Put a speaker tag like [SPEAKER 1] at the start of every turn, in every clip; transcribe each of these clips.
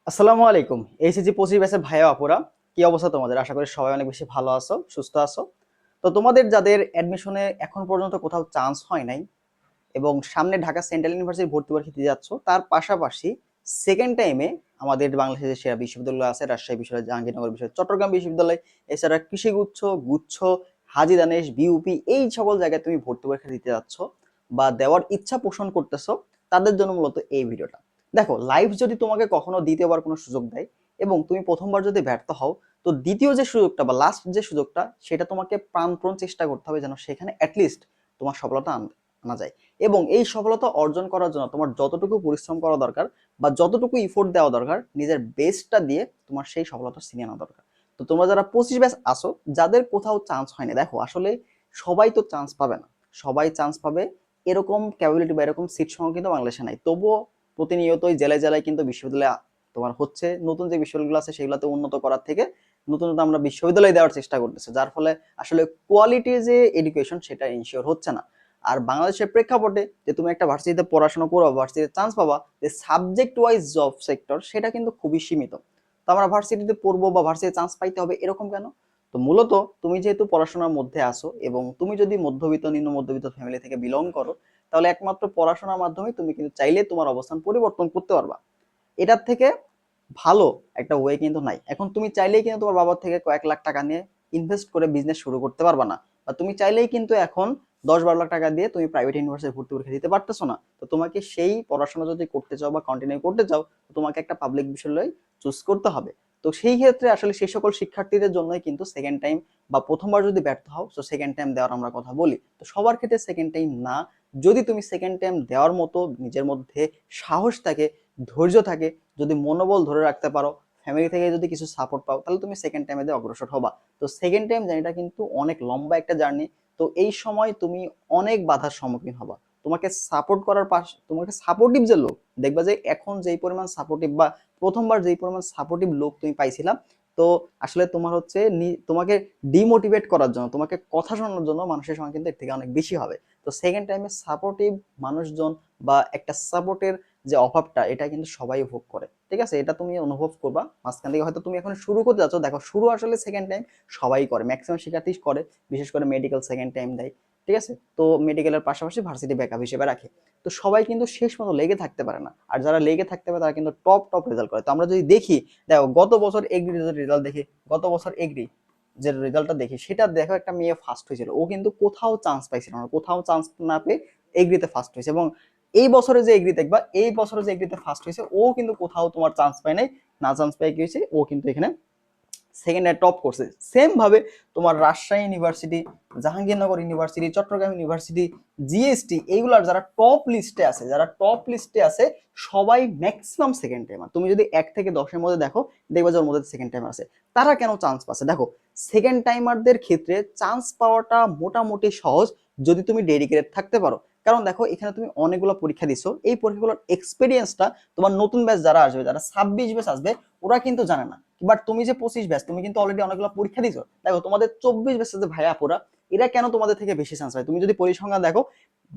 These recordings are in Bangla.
[SPEAKER 1] আসসালামু আলাইকুম। এইচএসজি 25 ব্যাচের ভাইয়া আপুরা, কি অবস্থা তোমাদের? আশা করি সবাই অনেক বেশি ভালো আছো, সুস্থ আছো। তো তোমাদের যাদের অ্যাডমিশনে এখন পর্যন্ত কোথাও চান্স হয় নাই এবং সামনে ঢাকা সেন্ট্রাল ইউনিভার্সিটি ভর্তি পরীক্ষা দিতে যাচ্ছ, তার পাশাপাশি সেকেন্ড টাইমে আমাদের বাংলাদেশের সেরা বিশ্ববিদ্যালয় আছে, রাজশাহী বিশ্ববিদ্যালয়, জাহাঙ্গীরনগর বিশ্ববিদ্যালয়, চট্টগ্রাম বিশ্ববিদ্যালয়, এছাড়া কৃষিগুচ্ছ, গুচ্ছ, হাজী দানেশ, বিউপি, এই সকল জায়গায় তুমি ভর্তি পরীক্ষা দিতে যাচ্ছ বা দেওয়ার ইচ্ছা পোষণ করতেছো, তাদের জন্য মূলত এই ভিডিওটা। দেখো, লাইফ যদি তোমাকে কখনো দ্বিতীয়বার কোনো সুযোগ দেয় এবং তুমি প্রথমবার যদি ব্যর্থ হও, তো দ্বিতীয় যে সুযোগটা বা লাস্ট যে সুযোগটা, সেটা তোমাকে প্রাণপণ চেষ্টা করতে হবে যেন সেখানে অ্যাটলিস্ট তোমার সফলতা আনা যায়। এবং এই সফলতা অর্জন করার জন্য তোমার যতটুকু পরিশ্রম করা দরকার বা যতটুকু ইফোর্ট দেওয়া দরকার, নিজের বেস্টটা দিয়ে তোমার সেই সফলতা ছিনিয়ে আনা দরকার। তো তোমরা যারা 25 ব্যাচ আসো, যাদের কোথাও চান্স হয়নি, দেখো আসলে সবাই তো চান্স পাবে না। সবাই চান্স পাবে এরকম ক্যাপাবিলিটি বা এরকম সিট সংখ্যা কিন্তু বাংলাদেশে নাই। তবুও প্রতিনিয়তই জেলায় জেলায় কিন্তু বিশ্ববিদ্যালয় তোমার হচ্ছে, নতুন যে বিশ্ববিদ্যালয়গুলো আছে সেগুলোতে উন্নত করার থেকে নতুন নতুন আমরা বিশ্ববিদ্যালয় দেওয়ার চেষ্টা করতেছি, যার ফলে আসলে কোয়ালিটি যে এডুকেশন সেটা ইনশিওর হচ্ছে না। আর বাংলাদেশের প্রেক্ষাপটে যে তুমি একটা ভার্সিটিতে পড়াশোনা করো, ভার্সিটিতে চান্স পাবা, যে সাবজেক্ট ওয়াইজ জব সেক্টর সেটা কিন্তু খুবই সীমিত। তো আমরা ভার্সিটিতে পড়বো বা ভার্সিটিতে চান্স পাইতে হবে এরকম কেন? তো মূলত তুমি যেহেতু পড়াশোনার মধ্যে আসো এবং তুমি যদি মধ্যবিত্ত নিম্ন মধ্যবিত্ত ফ্যামিলি থেকে বিলং করো, তাহলে একমাত্র পড়াশোনার মাধ্যমে তুমি কিন্তু চাইলে তোমার অবস্থান পরিবর্তন করতে পারবা। এটার থেকে ভালো একটা ওয়ে কিন্তু নাই। এখন তুমি চাইলেই কিন্তু তোমার বাবার থেকে কয়েক লাখ টাকা নিয়ে ইনভেস্ট করে বিজনেস শুরু করতে পারবা না, বা তুমি চাইলেই কিন্তু এখন 10-12 লাখ টাকা দিয়ে তুমি প্রাইভেট ইউনিভার্সিটি ভর্তি পরীক্ষা দিতে পারতেছো না। তো তোমাকে সেই পড়াশোনা যদি করতে চাও বা কন্টিনিউ করতে চাও, তো তোমাকে একটা পাবলিক বিশ্ববিদ্যালয় চুজ করতে হবে। তো সেই ক্ষেত্রে আসলে সেই সকল শিক্ষার্থীদের জন্যই কিন্তু সেকেন্ড টাইম বা প্রথমবার যদি ব্যর্থ হও, তো সেকেন্ড টাইম দেওয়ার আমরা কথা বলি। তো সবার ক্ষেত্রে সেকেন্ড টাইম না। যদি তুমি সেকেন্ড টাইম দেওয়ার মতো নিজের মধ্যে সাহস থাকে, ধৈর্য থাকে, যদি মনোবল ধরে রাখতে পারো, ফ্যামিলি থেকে যদি কিছু সাপোর্ট পাও, তাহলে তুমি সেকেন্ড টাইমে দিয়ে অগ্রসর হবা। তো সেকেন্ড টাইম জার্নিটা কিন্তু অনেক লম্বা একটা জার্নি। তো এই সময় তুমি অনেক বাধার সম্মুখীন হবা। তোমাকে সাপোর্ট করার পাশ, তোমাকে সাপোর্টিভ যে লোক দেখবা, যে এখন যেই পরিমাণ সাপোর্টিভ বা প্রথমবার যেই পরিমাণ সাপোর্টিভ লোক তুমি পাইছিলাম, তো আসলে তোমার হচ্ছে তোমাকে ডিমোটিভেট করার জন্য, তোমাকে কথা শোনানোর জন্য মানুষের সংখ্যা কিন্তু এর থেকে অনেক বেশি হবে। তো সেকেন্ড টাইমে সাপোর্টিভ মানুষজন বা একটা সাপোর্টের যে অভাবটা, এটা কিন্তু সবাই ভোগ করে। ঠিক আছে, এটা তুমি অনুভব করবা। মাঝখান থেকে হয়তো তুমি এখন শুরু করতে যাচ্ছ, দেখো শুরু আসলে সেকেন্ড টাইম সবাই করে, ম্যাক্সিমাম শিক্ষার্থী করে, বিশেষ করে মেডিকেল সেকেন্ড টাইম দেয়। ঠিক আছে, তো মেডিকেলের পাশাপাশি ভার্সিটি ব্যাকআপ হিসেবে রাখে। তো সবাই কিন্তু শেষ মতো লেগে থাকতে পারে না, আর যারা লেগে থাকতে পারে তারা কিন্তু টপ টপ রেজাল্ট করে। তো আমরা যদি দেখি, দেখো গত বছর এগ্রি রেজাল্ট দেখি, গত বছর এগ্রি যে রেজাল্টটা দেখি, সেটা দেখো একটা মেয়ে ফার্স্ট হয়েছিল, ও কিন্তু কোথাও চান্স পাইছিল না, কোথাও চান্স না পেয়ে এগ্রিতে ফার্স্ট হয়েছে। এবং এই বছরে যে এগ্রি দেখবা, এই বছরে যে এগ্রিতে ফার্স্ট হয়েছে, ও কিন্তু কোথাও তোমার চান্স পায় নাই। না চান্স পাই কি হয়েছে, ও কিন্তু এখানে সেকেন্ডে টপ করছে। সেম ভাবে তোমার Rajshahi university, Jahangirnagar university, Chittagong university, GST, এইগুলার যারা টপ লিস্টে আছে, যারা টপ লিস্টে আছে, সবাই ম্যাক্সিমাম সেকেন্ড টাইমার। তুমি যদি 1 থেকে 10-এর মধ্যে দেখো, দেখবে যে ওর মধ্যে সেকেন্ড টাইমার আছে। তারা কেন চান্স পাচ্ছে? দেখো, সেকেন্ড টাইমারদের ক্ষেত্রে চান্স পাওয়াটা মোটামুটি সহজ যদি তুমি ডেডিকেটেড থাকতে পারো। কারণ দেখো, এখানে তুমি অনেকগুলো পরীক্ষা দিছো, এই পরীক্ষাগুলোর এক্সপিরিয়েন্সটা তোমার নতুন ব্যাচ যারা আসবে, যারা 26 ব্যাচ আসবে, ওরা কিন্তু জানে না। বাট তুমি যে 25 ব্যাচ, তুমি কিন্তু অলরেডি অনেকগুলো পরীক্ষা দিছো। দেখো তোমাদের 24 ব্যাচের যে ভাইয়া আপুরা, এরা কেন তোমাদের থেকে বেশি চান্স পায়? তুমি যদি পরিসংখ্যান দেখো,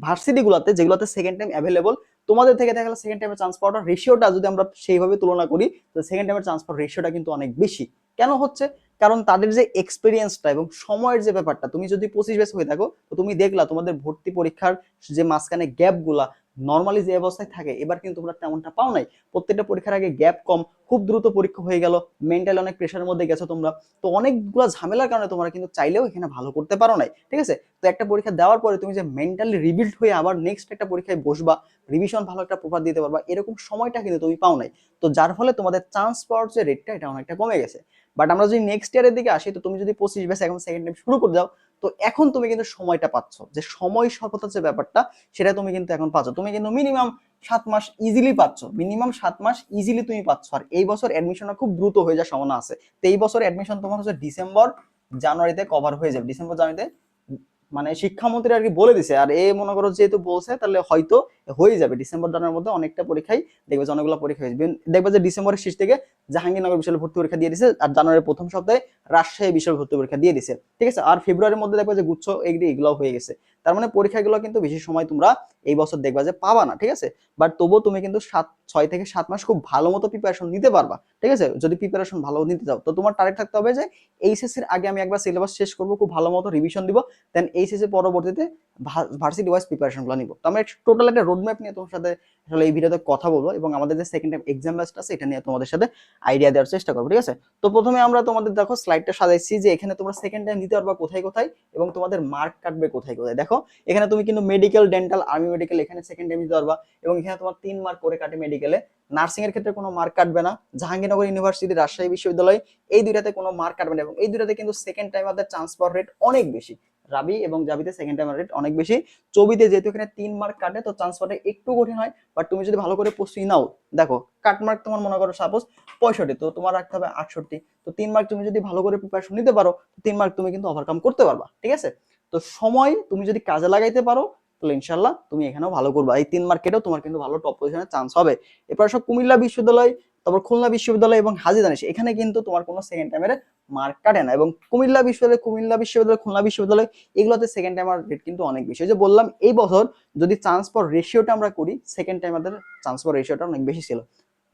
[SPEAKER 1] ভার্সিটি গুলাতে যেগুলোতে সেকেন্ড টাইম অ্যাভেলেবল, তোমাদের থেকে দেখা গেলো সেকেন্ড টাইমে চান্স পাওয়ার রেশিওটা যদি আমরা সেইভাবে তুলনা করি, তো সেকেন্ড টাইমের চান্স পাওয়ার রেশিওটা কিন্তু অনেক বেশি। কেন হচ্ছে? কারণ তাদের যে এক্সপিরিয়েন্সটা এবং সময়ের যে ব্যাপারটা, তুমি যদি 25 ব্যাচ হয়ে থাকো, তো তুমি দেখলা তোমাদের ভর্তি পরীক্ষার যে মাঝখানে গ্যাপ গুলা নর্মালি যে অবস্থায় থাকে, এবার কিন্তু তোমরা তেমনটা পাও নাই। প্রত্যেকটা পরীক্ষার আগে গ্যাপ কম, খুব দ্রুত পরীক্ষা হয়ে গেল, মেন্টালি অনেক প্রেশারের মধ্যে গেছো তোমরা। তো অনেকগুলো ঝামেলার কারণে তোমরা কিন্তু চাইলেও এখানে ভালো করতে পারো নাই। ঠিক আছে, তো একটা পরীক্ষা দেওয়ার পরে তুমি যে মেন্টালি রিবিল্ড হয়ে আবার নেক্সট একটা পরীক্ষায় বসবা, রিভিশন ভালো একটা প্রপার দিতে পারবা, এরকম সময়টা কিন্তু তুমি পাও নাই। তো যার ফলে তোমাদের চান্স পাওয়ার যে রেটটা, এটা অনেকটা কমে গেছে। বাট আমরা যদি নেক্সট ইয়ারের দিকে আসি, তো তুমি যদি 25 ব্যাচ এখন সেকেন্ড টাইম শুরু করে দাও, তো এখন তুমি কিন্তু সময়টা পাচ্ছ, যে সময় স্বল্পতার যে ব্যাপারটা, সেটা তুমি কিন্তু এখন পাচ্ছ। তুমি কিন্তু মিনিমাম 7 মাস ইজিলি পাচ্ছ, মিনিমাম 7 মাস ইজিলি তুমি পাচ্ছ। আর এই বছর অ্যাডমিশনটা খুব দ্রুত হয়ে যাওয়ার সম্ভাবনা আছে। তো এই বছর অ্যাডমিশন তোমার হচ্ছে ডিসেম্বর জানুয়ারিতে কভার হয়ে যাবে, ডিসেম্বর জানুয়ারিতে মানে শিক্ষামন্ত্রী আর কি বলে দিছে। আর এ মনে করো যেহেতু বলছে, তাহলে হয়তো হয়ে যাবে। ডিসেম্বর জানুয়ারির মধ্যে অনেকটা পরীক্ষাই দেখবে যে অনেকগুলো পরীক্ষা হয়েছে। দেখবে যে ডিসেম্বরের শেষ থেকে জাহাঙ্গীরনগর বিশ্ববিদ্যালয়ে ভর্তি পরীক্ষা দিয়ে দিছে, আর জানুয়ারির প্রথম সপ্তাহে রাজশাহী বিশ্ববিদ্যালয়ে ভর্তি পরীক্ষা দিয়ে দিছে, ঠিক আছে। আর ফেব্রুয়ারির মধ্যে দেখবে যে গুচ্ছ এগ্রি এগুলো হয়ে গেছে। তার মানে পরীক্ষাগুলো কিন্তু বেশি সময় তোমরা এই বছর দেখবা যে পাবা না, ঠিক আছে। বাট তবুও তুমি কিন্তু 6 থেকে 7 মাস খুব ভালো মতো প্রিপারেশন নিতে পারবা, ঠিক আছে। যদি প্রিপারেশন ভালো নিতে যাও তো তোমার টার্গেট থাকতে হবে যে এইচএসসির আগে আমি একবার সিলেবাস শেষ করবো, খুব ভালো মতো রিভিশন দিব, দেন এইচএসসি পরবর্তীতে ভার্সিটি ওয়াইজ প্রিপারেশনগুলো নিব। তো আমরা টোটাল একটা রোড ম্যাপ নিয়ে তোমার সাথে আসলে এই ভিডিওতে কথা বলবো, এবং আমাদের যে সেকেন্ড টাইম এক্সাম ব্যাচটা আছে এটা নিয়ে তোমাদের সাথে আইডিয়া দেওয়ার চেষ্টা করবো, ঠিক আছে। তো প্রথমে আমরা তোমাদের দেখো স্লাইডটা সাজাইছি যে এখানে তোমরা সেকেন্ড টাইম দিতে পারবা কোথায় কোথায়, এবং তোমাদের মার্ক কাটবে কোথায় কোথায়। দেখো এখানে তুমি কিন্তু মেডিকেল, ডেন্টাল, আর্মি মেডিকেল এখানে সেকেন্ড টাইম দিতে পারবা, এবং এখানে তোমার 3 মার্ক করে কাটে মেডিকেলে। নার্সিং এর ক্ষেত্রে কোনো মার্ক কাটবে না। জাহাঙ্গীরনগর ইউনিভার্সিটি, রাজশাহী বিশ্ববিদ্যালয়, এই দুইটাতে কোনো মার্ক কাটবে না, এবং এই দুইটাতে কিন্তু সেকেন্ড টাইমারদের চান্স পাওয়ার রেট অনেক বেশি। রাবি এবং জাবিতে সেকেন্ড টাইমার রেট অনেক বেশি। চবিতে যেহেতু এখানে 3 মার্ক কাটে তো চান্স পাওয়াটা একটু কঠিন হয়, বাট তুমি যদি ভালো করে প্রস্তুতি নাও, দেখো কাট মার্ক তোমার মনে করো সাপোজ 65, তো তোমার রাখতে হবে 68, তো 3 মার্ক তুমি যদি ভালো করে প্রিপারেশন নিতে পারো, 3 মার্ক তুমি কিন্তু ওভারকাম করতে পারবা, ঠিক আছে। তো সময় তুমি যদি কাজে লাগাইতে পারো তাহলে ইনশাল্লাহ তুমি এখানেও ভালো করবা। এই 3 মার্ক কেটেও তোমার কিন্তু ভালো টপ পজিশনের চান্স হবে। এরপর সব কুমিল্লা বিশ্ববিদ্যালয়, তারপর খুলনা বিশ্ববিদ্যালয় এবং হাজী দানেশ, এখানে কিন্তু তোমার কোনো সেকেন্ড টাইমের মার্ক কাটে না। এবং কুমিল্লা বিশ্ববিদ্যালয়, খুলনা বিশ্ববিদ্যালয়, এগুলোতে সেকেন্ড টাইমার রেট কিন্তু অনেক বেশি। ওই যে বললাম এই বছর যদি চান্স পাওয়ার রেশিওটা আমরা করি, সেকেন্ড টাইমারদের চান্স পাওয়ার রেশিওটা অনেক বেশি ছিল।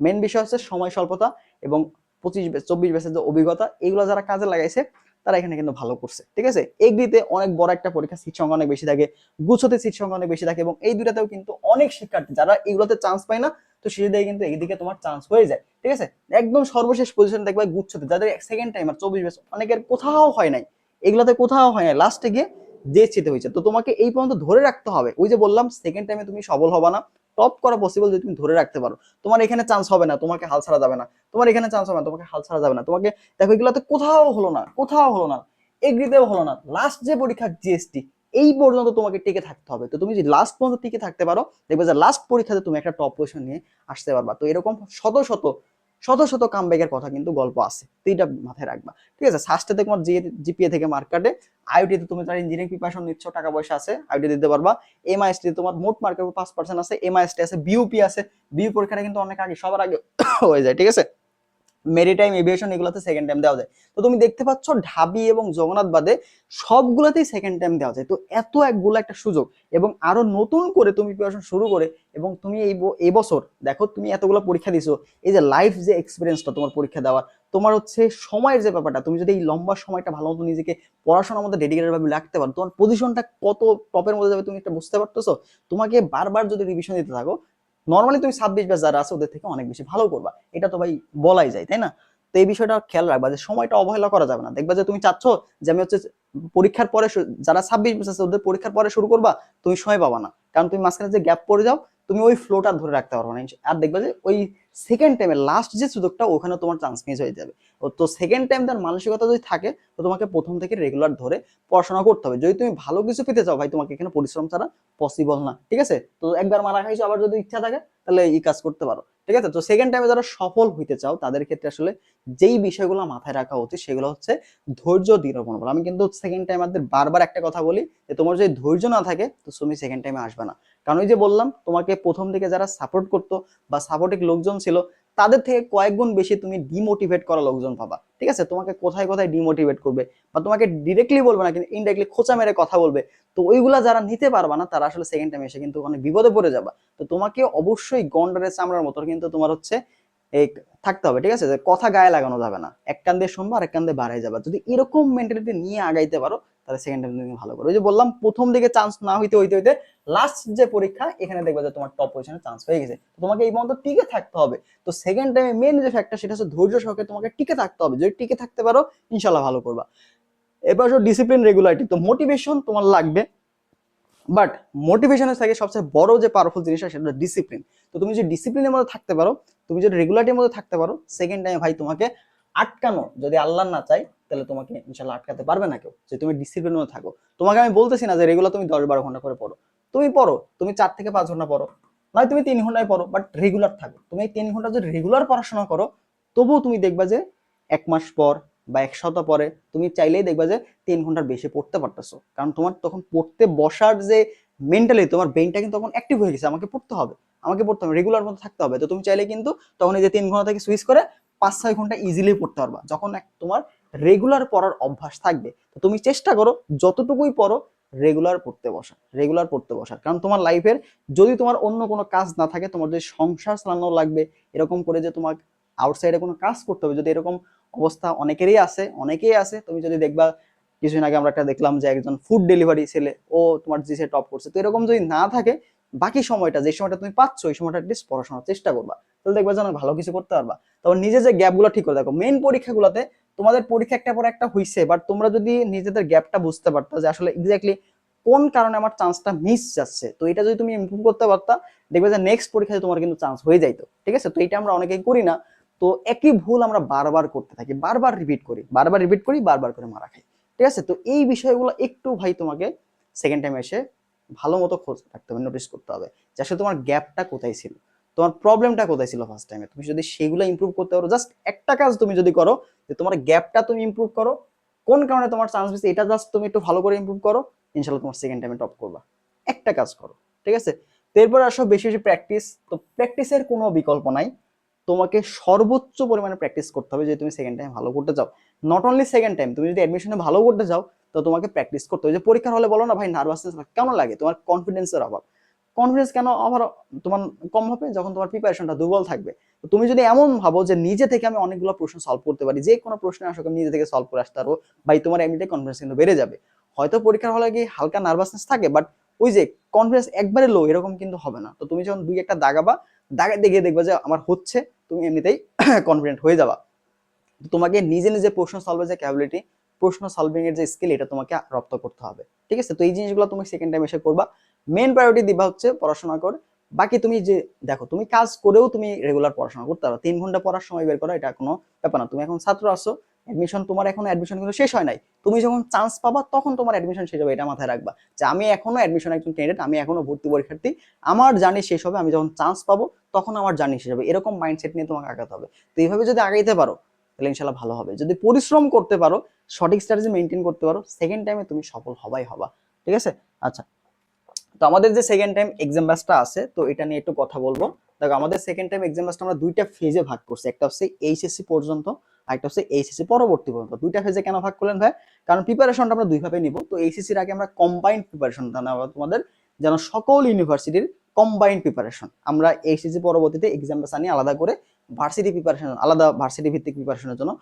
[SPEAKER 1] মেন বিষয় হচ্ছে সময় স্বল্পতা এবং 25-24 বছরের যে অভিজ্ঞতা, এগুলো যারা কাজে লাগাইছে তারা এখানে কিন্তু ভালো করছে, ঠিক আছে। এগ্রিতে অনেক বড় একটা পরীক্ষা, সিট সংখ্যা অনেক বেশি থাকে, গুছোতে সিট সংখ্যা অনেক বেশি থাকে, এবং এই দুটাতেও কিন্তু অনেক শিক্ষার্থী যারা এগুলোতে চান্স পায় না, তো সেদিকে কিন্তু এইদিকে তোমার চান্স হয়ে যায়, ঠিক আছে। একদম সর্বশেষ পজিশন দেখবে গুচ্ছতে, যাদের সেকেন্ড টাইমার 24 বছর, অনেকের কোথাও হয় নাই, এগুলোতে কোথাও হয় নাই, লাস্টে গিয়ে জেএসসিতে হয়েছে। তো তোমাকে এই পর্যন্ত ধরে রাখতে হবে। ওই যে বললাম সেকেন্ড টাইমে তুমি সফল হবা না, টপ করা পসিবল যদি তুমি ধরে রাখতে পারো। তোমার এখানে চান্স হবে না, তোমাকে হাল ছাড়া যাবে না, তোমার এখানে চান্স হবে না, তোমাকে হাল ছাড়া যাবে না। তোমাকে দেখো এগুলোতে কোথাও হলো না, কোথাও হলো না, এগ্রিতেও হলো না, লাস্ট যে পরীক্ষা জিএসটি, এই পর্যন্ত তোমাকে টিকে থাকতে হবে। তো তুমি যদি লাস্ট পর্যন্ত টিকে থাকতে পারো, দেখবে যে লাস্ট পরীক্ষাতে তুমি একটা টপ পজিশন নিয়ে আসতে পারবা। তো এরকম শত শত শত শত কামব্যাকের কথা কিন্তু গল্প আছে, তো এইটা মাথায় রাখবা, ঠিক আছে। সাস্টেতে তোমার জিপিএ থেকে মার্ক কাটে, আইওটিতে তুমি যারা ইঞ্জিনিয়ারিং প্রিপারেশন নিচ্ছ, টাকা পয়সা আছে, আইওটি দিতে পারবা। এমআইএসটি তোমার মোট মার্কের 5% আছে, এমআইএসটি আছে, বিইউপি আছে, বিইউ পরীক্ষাটা কিন্তু অনেক আগে, সবার আগে হয়ে যায়, ঠিক আছে। মেরিটাইম, এভিয়েশন, এগুলোতে সেকেন্ড টাইম দেওয়া যায়। তো তুমি দেখতে পাচ্ছ ঢাবি এবং জগন্নাথ বাদে সবগুলোতেই সেকেন্ড টাইম দেওয়া যায়। তো এত একগুলো একটা সুযোগ, এবং আরো নতুন করে তুমি প্রিপারেশন শুরু করে, এবং তুমি এই বছর দেখো তুমি এতগুলো পরীক্ষা দিছো, এই যে লাইফ যে এক্সপিরিয়েন্সটা তোমার পরীক্ষা দেওয়ার, তোমার হচ্ছে সময়ের যে ব্যাপারটা, তুমি যদি এই লম্বা সময়টা ভালো মতো নিজেকে পড়াশোনার মধ্যে ডেডিকেটেড ভাবে রাখতে পারো, তোমার পজিশনটা কত টপের মধ্যে যাবে তুমি এটা বুঝতে পারতেছো। তোমাকে বারবার যদি রিভিশন দিতে থাকো, নর্মালি তুমি 26 ব্যাচ যারা আছে ওদের থেকে অনেক বেশি ভালো করবা, এটা তো ভাই বলাই যায়, তাই না। তো এই বিষয়টা খেয়াল রাখবা যে সময়টা অবহেলা করা যাবে না। দেখবা যে তুমি চাচ্ছ যে আমি হচ্ছে পরীক্ষার পরে, যারা 26 ব্যাচ আছে ওদের পরীক্ষার পরে শুরু করবা, তুমি সময় পাবা না, কারণ তুমি মাঝখানে যে গ্যাপ পড়ে যাও, তুমি ওই ফ্লোটা ধরে রাখতে পারবে না। আর দেখবা যে ওই সেকেন্ড টাইমে লাস্ট যে সুযোগটা, ওখানে তোমার চান্স মিস হয়ে যাবে। তো সেকেন্ড টাইম তার মানসিকতা যদি থাকে, তো তোমাকে প্রথম থেকে রেগুলার ধরে পড়াশোনা করতে হবে। যদি তুমি ভালো কিছু পেতে চাও ভাই, তোমাকে এখানে পরিশ্রম ছাড়া পসিবল না, ঠিক আছে। তো একবার মারা খাইছো, আবার যদি ইচ্ছা থাকে তাহলে এই কাজ করতে পারো, ঠিক আছে। তো সেকেন্ড টাইমে যারা সফল হইতে চাও তাদের ক্ষেত্রে আসলে যেই বিষয়গুলো মাথায় রাখা উচিত সেগুলো হচ্ছে ধৈর্য, দৃঢ় মনোবল। আমি কিন্তু সেকেন্ড টাইমারদের বারবার একটা কথা বলি যে তোমার যদি ধৈর্য না থাকে তো তুমি সেকেন্ড টাইমে আসবে না। কারণ ওই যে বললাম তোমাকে প্রথম দিকে যারা সাপোর্ট করতো বা সাপোর্টিভ লোকজন ছিল, তাদের থেকে কয়েক গুণ বেশি তুমি ডিমোটিভেট করা লোকজন পাবা, ঠিক আছে। তোমাকে কোথায় কোথায় ডিমোটিভেট করবে, বা তোমাকে ডিরেক্টলি বলবে না কিন্তু ইনডাইরেক্টলি খোঁচা মেরে কথা বলবে। তো ওইগুলা যারা নিতে পারবা না, তারা আসলে সেকেন্ড টাইমে এসে কিন্তু অনেক বিপদে পড়ে যাবা। তো তোমাকে অবশ্যই গন্ডারের চামড়ার মতো কিন্তু তোমার হচ্ছে এই থাকতে হবে, ঠিক আছে। যে কথা গায়ে লাগানো যাবে না, এক কান দিয়ে শুনবা আর এক কান দিয়ে বাড়াই যাবে। যদি এরকম মেন্টালিটি নিয়ে আগাইতে পারো তাহলে সেকেন্ড টাইম তুমি ভালো করো। ওই যে বললাম প্রথম দিকে চান্স না হইতে হইতে হইতে লাস্ট যে পরীক্ষা, এখানে দেখবে যে তোমার টপ পজিশনে চান্স হয়ে গেছে। তোমাকে এই পর্যন্ত টিকে থাকতে হবে। তো সেকেন্ড টাইমে মেন যে ফ্যাক্টর সেটা হচ্ছে ধৈর্য সহকারে তোমাকে টিকে থাকতে হবে। যদি টিকে থাকতে পারো ইনশাল্লাহ ভালো করবা। এবার ডিসিপ্লিন, রেগুলারিটি, তো মোটিভেশন তোমার লাগবে, বাট মোটিভেশনের থেকে সবচেয়ে বড় যে পাওয়ারফুল জিনিসটা সেটা হলো ডিসিপ্লিন। তো তুমি যদি ডিসিপ্লিনের মধ্যে থাকতে পারো, তুমি যদি রেগুলারিটির মধ্যে থাকতে পারো, সেকেন্ড টাইমে ভাই তোমাকে আটকানো যদি আল্লাহ না চাই তাহলে তোমাকে ইনশাল্লাহ আটকাতে পারবে না কেউ, যে তুমি ডিসিপ্লিনের মধ্যে থাকো। তোমাকে আমি বলতেছি না যে রেগুলার তুমি 10-12 ঘন্টা করে পড়ো, তুমি পড়ো, তুমি 4 থেকে 5 ঘন্টা পড়ো, নয় তুমি 3 ঘন্টায় পড়ো, বাট রেগুলার থাকো। তুমি এই 3 ঘন্টা যদি রেগুলার পড়াশোনা করো, তবুও তুমি দেখবা যে 1 মাস পর বা 1 সপ্তাহ পরে তুমি চাইলেই দেখবা যে 3 ঘন্টার বেশি পড়তে পারতেছো। কারণ তোমার তখন পড়তে বসার যে মেন্টালি তোমার ব্রেনটা কিন্তু তখন অ্যাক্টিভ হয়ে গেছে, আমাকে পড়তে হবে, রেগুলার মতো থাকতে হবে। তো তুমি চাইলে কিন্তু তখন এই যে 3 ঘন্টা থেকে সুইচ করে 5-6 ঘন্টা ইজিলি পড়তে পারবা, যখন তোমার রেগুলার পড়ার অভ্যাস থাকবে। তো তুমি চেষ্টা করো যতটুকুই পড়ো রেগুলার পড়তে বসার, কারণ তোমার লাইফের যদি তোমার অন্য কোনো কাজ না থাকে, তোমার যদি সংসার চালানো লাগবে, এরকম করে যে তোমার আউটসাইডে কোনো কাজ করতে হবে, যদি এরকম অবস্থা অনেকেই আছে, তুমি যদি দেখবা কিছুদিন আগে আমরা একটা দেখলাম যে একজন ফুড ডেলিভারি ছেলে, ও তোমার জিসে টপ করছে। তো এরকম যদি না থাকে, বাকি সময়টা যে সময়টা তুমি পাচ্ছ ওই সময়টা অ্যাটলিস্ট পড়াশোনার চেষ্টা করবা, তাহলে দেখবা যেন ভালো কিছু করতে পারবা। তখন নিজে যে গ্যাপগুলো ঠিক করে দেখো, মেইন পরীক্ষাগুলোতে তোমাদের পরীক্ষা একটা পর একটা হইছে, বাট তোমরা যদি নিজেদের গ্যাপটা বুঝতে পারতো যে আসলে এক্স্যাক্টলি কোন কারণে আমার চান্সটা মিস যাচ্ছে, তো এটা যদি তুমি ইমপ্রুভ করতে পারতা, দেখবে যে নেক্সট পরীক্ষায় তোমার কিন্তু চান্স হয়ে যাইতো। ঠিক আছে, তো এটা আমরা অনেকেই করি না। তো একই ভুল আমরা বারবার করতে থাকি, বারবার রিপিট করি, বারবার করে মারা খাই। ঠিক আছে, তো এই বিষয়গুলো একটু ভাই তোমাকে সেকেন্ড টাইম এসে ভালো মতো খোঁজ রাখতে হবে, নোটিস করতে হবে যে আসলে তোমার গ্যাপটা কোথায় ছিল, তোমার প্রবলেমটা কোথায় ছিল ফার্স্ট টাইমে। তুমি যদি সেগুলো ইমপ্রুভ করতে পারো, জাস্ট একটা কাজ তুমি যদি করো যে তোমার গ্যাপটা তুমি ইমপ্রুভ করো, কোন কারণে তোমার চান্স বেশি এটা জাস্ট তুমি একটু ভালো করে ইমপ্রুভ করো, ইনশাল্লাহ তোমার সেকেন্ড টাইমে টপ করবা। একটা কাজ করো, ঠিক আছে। তো এরপর আসো বেশি বেশি প্র্যাকটিস। তো প্র্যাকটিসের কোনো বিকল্প নাই, তোমাকে সর্বোচ্চ পরিমাণে প্র্যাকটিস করতে হবে যদি তুমি সেকেন্ড টাইম ভালো করতে চাও। নট অনলি সেকেন্ড টাইম, তুমি যদি অ্যাডমিশনে ভালো করতে চাও তো তোমাকে প্র্যাকটিস করতে হবে। যে পরীক্ষার হলে বলো না ভাই নার্ভাসনেস কেন লাগে, তোমার কনফিডেন্সের অভাব। কনফিডেন্স কেন অভাব তোমার কম হবে, যখন তোমার প্রিপারেশনটা দুর্বল থাকবে। তো তুমি যদি এমন ভাবো যে নিজে থেকে আমি অনেকগুলো প্রশ্ন সলভ করতে পারি, যে কোনো প্রশ্নে আসলে আমি নিজে থেকে সলভ করে আসতে পারবো, ভাই তোমার এমনিতে কনফিডেন্স কিন্তু বেড়ে যাবে। হয়তো পরীক্ষার হলে গিয়ে হালকা নার্ভাসনেস থাকে, বাট ওই যে কনফিডেন্স একবারে লো এরকম কিন্তু হবে না। তো তুমি যখন দুই একটা দাগাবা, দাগাতে গিয়ে দেখবা যে আমার হচ্ছে, তুমি এমনিতেই কনফিডেন্ট হয়ে যাবা। তোমাকে নিজে নিজে প্রশ্ন সলভের যে ক্যাপাবিলিটি, প্রশ্ন সলভিং এর যে স্কিল, এটা তোমাকে রপ্ত করতে হবে। ঠিক আছে, তো এই জিনিসগুলো তুমি সেকেন্ড টাইম এসে করবা। মেন প্রায়োরিটি দিবা হচ্ছে পড়াশোনা করে। বাকি তুমি যে দেখো, তুমি কাজ করেও তুমি রেগুলার পড়াশোনা করতে পারো, 3 ঘন্টা পড়ার সময় বের করা এটা কোনো ব্যাপার না। তুমি এখন ছাত্র আসো, তোমার এখন অ্যাডমিশন কিন্তু শেষ হয় নাই, তুমি যখন চান্স পাবা তখন তোমার অ্যাডমিশন শেষ হবে, এটা মাথায় রাখবা যে আমি এখনো অ্যাডমিশন একজন ক্যান্ডিডেট, আমি এখনো ভর্তি পরীক্ষার্থী, আমার জার্নি শেষ হবে, আমি যখন চান্স পাবো তখন আমার জার্নি শেষ হবে, এরকম মাইন্ডসেট নিয়ে তোমাকে আগাতে হবে। তো এইভাবে যদি আগাইতে পারো তাহলে ইনশাল্লাহ ভালো হবে। যদি পরিশ্রম করতে পারো, সঠিক স্ট্র্যাটেজি মেনটেন করতে পারো, সেকেন্ড টাইমে তুমি সফল হবা। ঠিক আছে, আচ্ছা। তো আমাদের যে সেকেন্ড টাইম এক্সাম ব্যাচটা আছে, তো এটা নিয়ে একটু কথা বলবো। দেখো, আমাদের সেকেন্ড টাইম এক্সাম ব্যাচটা আমরা দুইটা ফেজে ভাগ করছি, একটা হচ্ছে এইচএসসি পর্যন্ত, আর একটা হচ্ছে এইচএসসি পরবর্তী পর্যন্ত। দুইটা ফেজে কেন ভাগ করলেন ভাই? কারণ প্রিপারেশনটা আমরা দুইভাবে নিব। তো এইচএসসির আগে আমরা কম্বাইন্ড প্রিপারেশনটা নেব তোমাদের, যেন সকল ইউনিভার্সিটির কম্বাইন্ড প্রিপারেশন। আমরা এইচএসসি পরবর্তীতে এক্সাম ব্যাচ আনি আলাদা করে, ভার্সিটি প্রিপারেশন আলাদা, ভার্সিটি ভিত্তিক প্রিপারেশনের জন্য।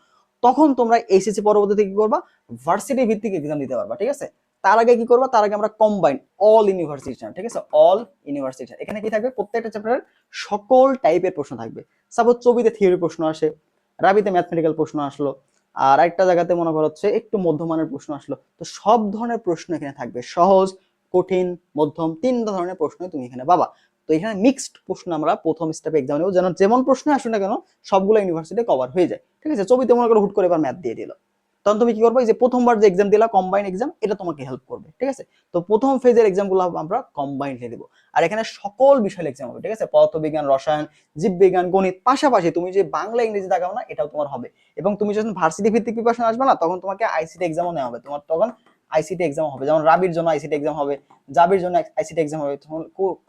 [SPEAKER 1] তখন তোমরা এইচএসসি পরবর্তীতে কি করবা, ভার্সিটি ভিত্তিক এক্সাম দিতে পারবা। ঠিক আছে, তার আগে কি করবা, তার আগে আমরা কম্বাইন অল ইউনিভার্সিটি। ঠিক আছে, অল ইউনিভার্সিটি, এখানে কি থাকবে, প্রত্যেকটা চ্যাপ্টারের সকল টাইপের প্রশ্ন থাকবে। সাপোজ ছবিতে থিওরি প্রশ্ন আসে, রাবিতে ম্যাথমেটিক্যাল প্রশ্ন আসলো, আর একটা জায়গাতে মনে করা হচ্ছে একটু মধ্যমানের প্রশ্ন আসলো। তো সব ধরনের প্রশ্ন এখানে থাকবে, সহজ, কঠিন, মধ্যম, 3 ধরনের প্রশ্ন তুমি এখানে পাবা। তো এখানে মিক্সড প্রশ্ন আমরা প্রথম স্টেপে এক্সাম নেব, যেন যেমন প্রশ্ন আসুক না কেন সবগুলো ইউনিভার্সিটি কভার হয়ে যায়। ঠিক আছে, ছবিতে মনে করো হুট করে এবার ম্যাথ দিয়ে দিল, তখন তুমি কি করবে, যে প্রথমবার যে এক্সাম দিলা কম্বাইন্ড এক্সাম, এটা তোমাকে হেল্প করবে। ঠিক আছে, তো প্রথম ফেজের এক্সামগুলো আমরা কম্বাইন্ডলি দেব। আর এখানে সকল বিষয়ের এক্সাম হবে। ঠিক আছে, পদার্থবিজ্ঞান, রসায়ন, জীববিজ্ঞান, গণিত, পাশাপাশি তুমি যে বাংলা ইংরেজি দেখাও না, এটাও তোমার হবে। এবং তুমি যখন ভার্সিটি ভিত্তিক প্রিপারেশন আসবে না, তখন তোমাকে আইসিটি এক্সামও নেওয়া হবে, তোমার তখন আইসিটি এক্সাম হবে। যেমন রাবির জন্য আইসিটি এক্সাম হবে, জাবির জন্য আইসিটি এক্সাম হবে,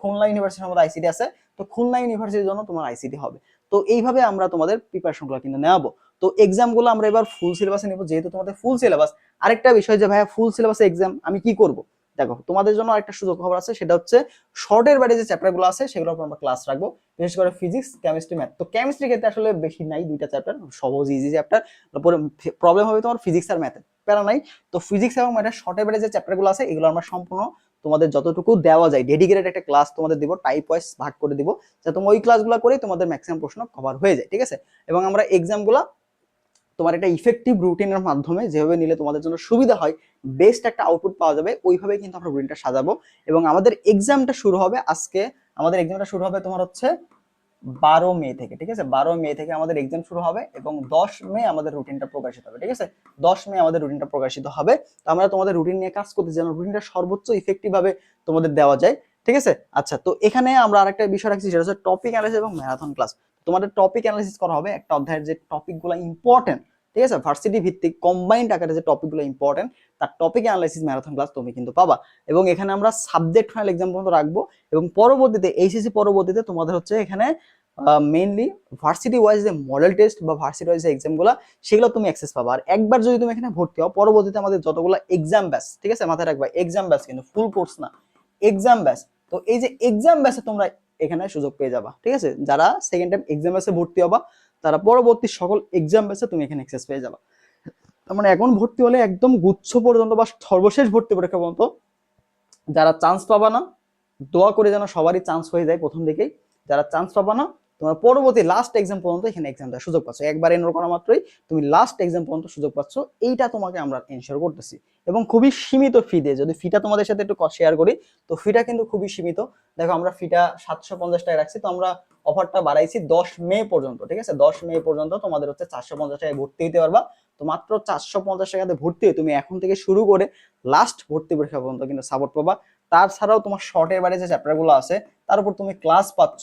[SPEAKER 1] খুলনা ইউনিভার্সিটির মধ্যে আইসিটি আছে, তো খুলনা ইউনিভার্সিটির জন্য তোমার আইসিটি হবে। তো এইভাবে আমরা তোমাদের প্রিপারেশনগুলো কিন্তু নেওয়াবো। তো এক্সামগুলো আমরা এবার ফুল সিলেবাসে নেব, যেহেতু তোমাদের ফুল সিলেবাস। আরেকটা বিষয় যে ভাইয়া ফুল সিলেবাসে এক্সাম আমি কি করব, দেখো তোমাদের জন্য আরেকটা সুযোগ খবর আছে, সেটা হচ্ছে শর্টের বাইরে যে চ্যাপ্টারগুলো আছে সেগুলোর উপর আমরা ক্লাস রাখবো, বিশেষ করে ফিজিক্স, কেমিস্ট্রি, ম্যাথ। তো কেমিস্ট্রির ক্ষেত্রে আসলে বেশি নাই, দুইটা চ্যাপ্টার সহজ ইজি চ্যাপ্টার, তারপরে প্রবলেম হবে তোমার ফিজিক্স আর ম্যাথে, প্যারা নাই। তো ফিজিক্স এবং ম্যাথের শর্টের বাইরে যে চ্যাপ্টারগুলো আছে এগুলো আমরা সম্পূর্ণ তোমাদের যতটুকু দেওয়া যায় ডেডিকেটেড একটা ক্লাস তোমাদের দিব, টাইপ ওয়াইজ ভাগ করে দিব, যাতে তোমরা ওই ক্লাসগুলো করে তোমাদের ম্যাক্সিমাম প্রশ্ন কভার হয়ে যায়। ঠিক আছে, এবং আমরা এক্সামগুলো তোমার একটা ইফেক্টিভ রুটিনের মাধ্যমে যেভাবে নিলে তোমাদের জন্য সুবিধা হয়, বেস্ট একটা আউটপুট পাওয়া যাবে, ওইভাবে কিন্তু আমরা রুটিনটা সাজাবো। এবং আমাদের এক্সামটা শুরু হবে আজকে, আমাদের এক্সামটা শুরু হবে তোমার হচ্ছে 12 মে থেকে। ঠিক আছে, 12 মে থেকে আমাদের এক্সাম শুরু হবে এবং 10 মে আমাদের রুটিনটা প্রকাশিত হবে। ঠিক আছে, 10 মে আমাদের রুটিনটা প্রকাশিত হবে। তো আমরা তোমাদের রুটিন নিয়ে কাজ করতে যেন রুটিনটা সর্বোচ্চ ইফেক্টিভ ভাবে তোমাদের দেওয়া যায়। ঠিক আছে, আচ্ছা। তো এখানে আমরা আরেকটা বিষয় রাখছি, সেটা হচ্ছে টপিক অ্যানালাইসিস এবং ম্যারাথন ক্লাস। তোমাদের টপিক অ্যানালাইসিস করা হবে, একটা অধ্যায়ের যে টপিকগুলো ইম্পর্টেন্ট ঠিক আছে, ভার্সিটি ভিত্তিক কম্বাইন্ড আকারে যে টপিকগুলো ইম্পর্টেন্ট তার টপিক অ্যানালাইসিস ম্যারাথন ক্লাস তুমি কিন্তু পাবা। এবং এখানে আমরা সাবজেক্ট ফাইনাল এক্সাম পর্যন্ত রাখবো, এবং পরবর্তীতে এইচএসসি পরবর্তীতে তোমাদের হচ্ছে এখানে মেইনলি ভার্সিটি ওয়াইজ যে মডেল টেস্ট বা ভার্সিটি ওয়াইজ যে এক্সামগুলো সেগুলো তুমি অ্যাক্সেস পাবা। আর একবার যদি তুমি এখানে ভর্তি হও, পরবর্তীতে আমাদের যতগুলো এক্সাম ব্যাচ, ঠিক আছে মাথায় রাখবা এক্সাম ব্যাচ কিন্তু ফুল কোর্স না, এক্সাম ব্যাচ। তো এই যে এক্সাম ব্যাচে তোমরা এখানে সুযোগ পেয়ে যাবা, ঠিক আছে, যারা সেকেন্ড টাইম এক্সাম ব্যাচে ভর্তি হবা তারা পরবর্তী সকল এক্সাম ব্যাচে তুমি এখানে অ্যাক্সেস পেয়ে যাবা। তার মানে এখন ভর্তি হলে একদম গুচ্ছ পর্যন্ত বা সর্বশেষ ভর্তি পরীক্ষা পর্যন্ত যারা চান্স পাবা না, দোয়া করে যেন সবারই চান্স হয়ে যায় প্রথম দিকেই, যারা চান্স পাবা না তোমার পরবর্তী লাস্ট এক্সাম পর্যন্ত এখানে এক্সাম দেওয়ার সুযোগ পাচ্ছ, একবার এনরোল করা মাত্রই তুমি লাস্ট এক্সাম পর্যন্ত সুযোগ পাচ্ছ। এইটা তোমাকে আমরা এনশিওর করতেছি, এবং খুবই সীমিত ফি দিয়ে। যদি ফিটা তোমাদের সাথে একটু শেয়ার করি, তো ফিটা কিন্তু খুবই সীমিত। দেখো আমরা ফিটা 750 টাকা রাখছি, তো আমরা অফারটা বাড়াইছি 10 মে পর্যন্ত, ঠিক আছে 10 মে পর্যন্ত তোমাদের হচ্ছে 450 টাকায় ভর্তি হতে পারবা। তো মাত্র 450 টাকাতে ভর্তি হয়ে তুমি এখন থেকে শুরু করে লাস্ট ভর্তি পরীক্ষা পর্যন্ত কিন্তু সাপোর্ট পাবা। তাছাড়াও তোমার শর্টের বাইরে যে চ্যাপ্টারগুলো আছে তার উপর তুমি ক্লাস পাচ্ছ,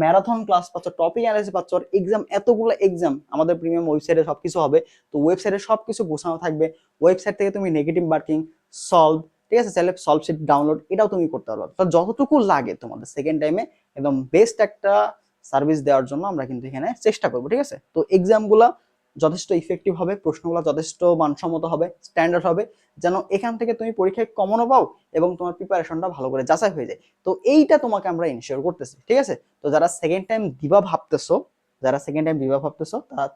[SPEAKER 1] ম্যারাথন ক্লাস পাচ্ছ, টপিক অ্যানালাইসিস পাচ্ছ, আর এক্সাম এতগুলো এক্সাম আমাদের প্রিমিয়াম ওয়েবসাইটে সবকিছু হবে। তো ওয়েবসাইটে সবকিছু গোছানো থাকবে, ওয়েবসাইট থেকে তুমি নেগেটিভ মার্কিং সলভ, ঠিক আছে, চাইলে সলভ শিট ডাউনলোড এটাও তুমি করতে পারবে। তো যতটুকু লাগে তোমাদের সেকেন্ড টাইমে একদম বেস্ট একটা সার্ভিস দেওয়ার জন্য আমরা কিন্তু এখানে চেষ্টা করবো, ঠিক আছে। তো এক্সামগুলা যথেষ্ট ইফেক্টিভ হবে, প্রশ্নগুলো যথেষ্ট মানসম্মত হবে, স্ট্যান্ডার্ড হবে, যেন এখান থেকে তুমি পরীক্ষায় কমনও পাও এবং তোমার প্রিপারেশনটা ভালো করে যাচাই হয়ে যায়। তো এইটা তোমাকে আমরা ইনশিওর করতেছি, ঠিক আছে। তো যারা সেকেন্ড টাইম দিবা ভাবতেছো, তারা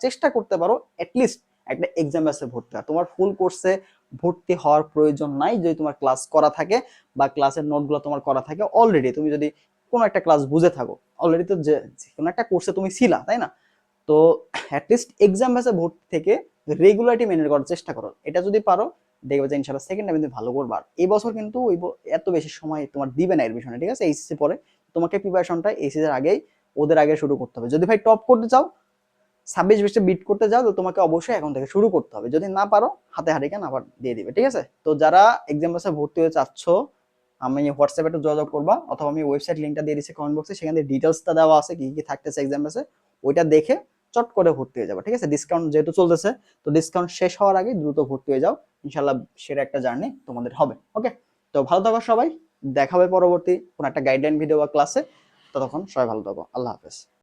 [SPEAKER 1] চেষ্টা করতে পারো অ্যাটলিস্ট একটা এক্সাম ব্যাচে ভর্তি হওয়া। তোমার ফুল কোর্সে ভর্তি হওয়ার প্রয়োজন নাই যদি তোমার ক্লাস করা থাকে বা ক্লাসের নোটগুলো তোমার করা থাকে অলরেডি। তুমি যদি কোনো একটা ক্লাস বুঝে থাকো অলরেডি, তো যে কোনো একটা কোর্সে তুমি ছিলা, তাই না? তো অ্যাটলিস্ট এক্সাম ব্যাচে ভর্তি থেকে রেগুলারিটি মেনটেন করার চেষ্টা করো। এটা যদি পারো দেখবে যে ইনশাআল্লাহ সেকেন্ড টাইম তুমি ভালো করবা। আর এই বছর কিন্তু এত বেশি সময় তোমার দিবে না এডমিশনে, ঠিক আছে। এইচএসসি পরে তোমাকে প্রিপারেশনটা এইচএসসি এর আগেই ওদের আগে শুরু করতে হবে। যদি ভাই টপ করতে চাও, 26-20 বিট করতে যাও, তো তোমাকে অবশ্যই এখন থেকে শুরু করতে হবে। যদি না পারো হাতে হারিকেন আবার দিয়ে দিবে, ঠিক আছে। তো যারা এক্সাম ব্যাচে ভর্তি হয়ে চাচ্ছ, আমি হোয়াটসঅ্যাপে একটু যোগাযোগ করবা, অথবা আমি ওয়েবসাইট লিঙ্কটা দিয়ে দিচ্ছি কমেন্ট বক্সে, সেখানে ডিটেলসটা দেওয়া আছে কি কি থাকতেছে এক্সাম ব্যাচে, ওইটা দেখে চট করে ভর্তি হয়ে যাবে, ঠিক আছে। ডিসকাউন্ট যেহেতু চলতেছে, তো ডিসকাউন্ট শেষ হওয়ার আগে দ্রুত ভর্তি হয়ে যাও, ইনশাল্লাহ সেরা একটা জার্নি তোমাদের হবে। ওকে, তো ভালো থাকো সবাই, দেখা হবে পরবর্তী কোনো একটা গাইডলাইন ভিডিও বা ক্লাসে। ততক্ষণ সবাই ভালো থাকো, আল্লাহ হাফেজ।